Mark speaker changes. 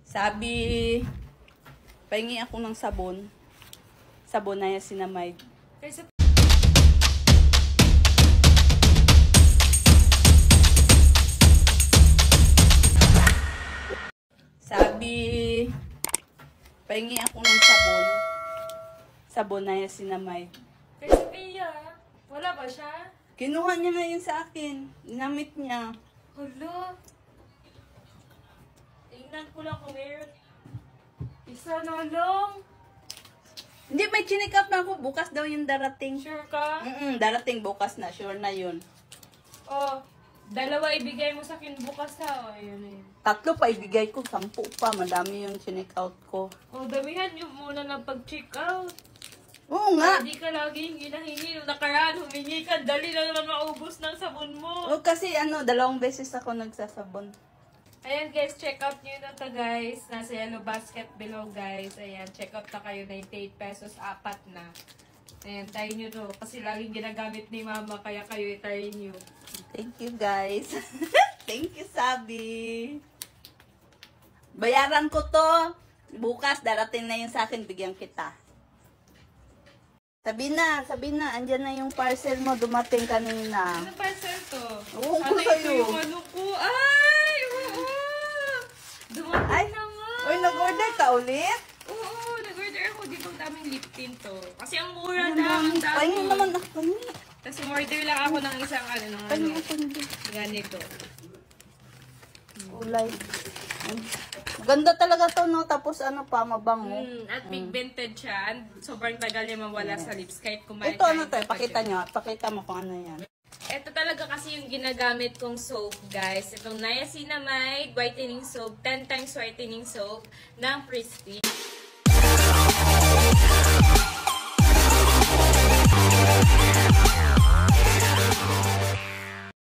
Speaker 1: Sabi, pahingi ako ng sabon. Sabon na niacinamide. Sabi, pahingi ako ng sabon. Sabon na niacinamide.
Speaker 2: Kay Sophia, wala ba siya?
Speaker 1: Kinuha niya na yun sa akin. Ginamit niya.
Speaker 2: Hala. Tingnan ko lang kung meron. Isa na lang.
Speaker 1: Hindi, may chinik up na ako. Bukas daw yung darating.
Speaker 2: Sure ka?
Speaker 1: Darating bukas na. Sure na yun.
Speaker 2: Oh, dalawa ibigay mo sa akin bukas ha. Oh, yun eh.
Speaker 1: 3 pa ibigay ko. 10 pa. Madami yung chinik out ko.
Speaker 2: Oh, damihan nyo muna ng pag-check out.
Speaker 1: Oo nga.
Speaker 2: Hindi ka laging hinahingi. Nakaraan, humingi ka. Dali na naman maubos ng sabon mo.
Speaker 1: O kasi 2 beses ako nagsasabon.
Speaker 2: Ayan guys, check out nyo na to guys. Nasa yellow basket below guys. Ayan, check out na kayo. 98 pesos, 4 na. Ayan, try nyo to. Kasi laging ginagamit ni mama, kaya kayo i-try nyo.
Speaker 1: Thank you guys. Thank you, Sabi. Bayaran ko to. Bukas, darating na yun sa akin. Bigyan kita. Sabi na. Andyan na yung parcel mo. Dumating kanina.
Speaker 2: Ano parcel to?
Speaker 1: Oo, ko
Speaker 2: Ano
Speaker 1: sa'yo.
Speaker 2: ito yung ano ko? Ay! Oo! Dumating
Speaker 1: Ay,
Speaker 2: na nga!
Speaker 1: Uy, nag-order ka ulit?
Speaker 2: Oo, nag-order ako dito. Ang daming lip tint to. Kasi ang mura
Speaker 1: Ang
Speaker 2: na. Ang
Speaker 1: dami. Pahingi
Speaker 2: dami.
Speaker 1: naman ako.
Speaker 2: Tapos umorder lang ako ng isang ano. Ng
Speaker 1: Pahingi
Speaker 2: ano.
Speaker 1: ako hindi.
Speaker 2: Ganito.
Speaker 1: Kulay. Ganda talaga to, no? Tapos ano pa, mabango.
Speaker 2: At big vintage siya. Sobrang tagal niya mawala sa lips. Kahit kumain
Speaker 1: Ito ano to, pakita nyo. Pakita mo kung ano yan.
Speaker 2: Ito talaga kasi yung ginagamit kong soap, guys. Itong niacinamide whitening soap, 10 times whitening soap ng Prestige.